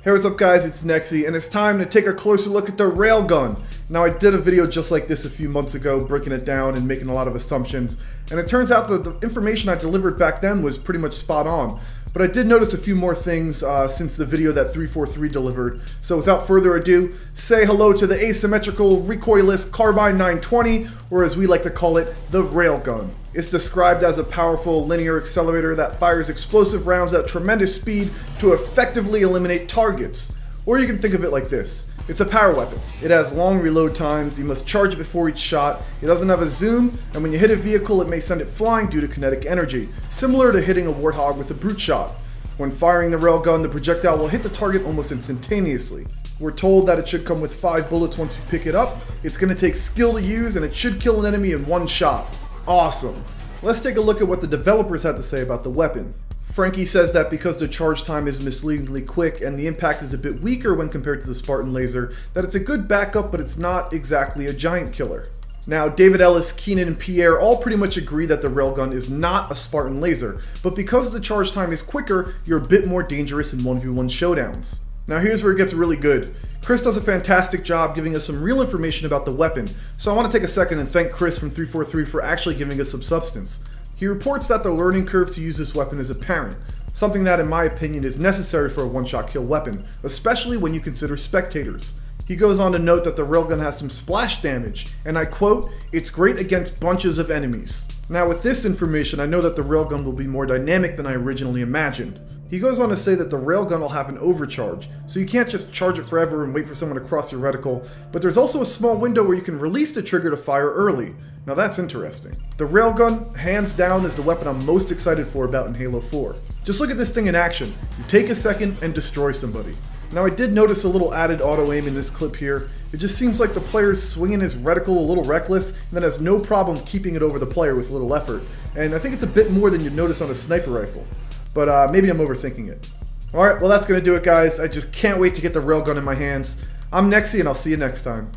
Hey, what's up guys, it's Nexy, and it's time to take a closer look at the Railgun. Now, I did a video just like this a few months ago, breaking it down and making a lot of assumptions, and it turns out that the information I delivered back then was pretty much spot on. But I did notice a few more things since the video that 343 delivered. So without further ado, say hello to the asymmetrical recoilless Carbine 920, or as we like to call it, the Railgun. It's described as a powerful linear accelerator that fires explosive rounds at tremendous speed to effectively eliminate targets. Or you can think of it like this. It's a power weapon. It has long reload times, you must charge it before each shot, it doesn't have a zoom, and when you hit a vehicle it may send it flying due to kinetic energy, similar to hitting a warthog with a brute shot. When firing the railgun, the projectile will hit the target almost instantaneously. We're told that it should come with 5 bullets once you pick it up, it's going to take skill to use, and it should kill an enemy in one shot. Awesome! Let's take a look at what the developers had to say about the weapon. Frankie says that because the charge time is misleadingly quick and the impact is a bit weaker when compared to the Spartan laser, that it's a good backup, but it's not exactly a giant killer. Now, David Ellis, Keenan, and Pierre all pretty much agree that the railgun is not a Spartan laser, but because the charge time is quicker, you're a bit more dangerous in 1v1 showdowns. Now here's where it gets really good. Chris does a fantastic job giving us some real information about the weapon, so I want to take a second and thank Chris from 343 for actually giving us some substance. He reports that the learning curve to use this weapon is apparent, something that in my opinion is necessary for a one-shot kill weapon, especially when you consider spectators. He goes on to note that the railgun has some splash damage, and I quote, "It's great against bunches of enemies." Now with this information, I know that the railgun will be more dynamic than I originally imagined. He goes on to say that the railgun will have an overcharge, so you can't just charge it forever and wait for someone to cross your reticle, but there's also a small window where you can release the trigger to fire early. Now that's interesting. The railgun, hands down, is the weapon I'm most excited for about in Halo 4. Just look at this thing in action. You take a second and destroy somebody. Now I did notice a little added auto aim in this clip here. It just seems like the player is swinging his reticle a little reckless and then has no problem keeping it over the player with little effort. And I think it's a bit more than you'd notice on a sniper rifle. But maybe I'm overthinking it. Alright, well that's going to do it guys. I just can't wait to get the railgun in my hands. I'm Nexy and I'll see you next time.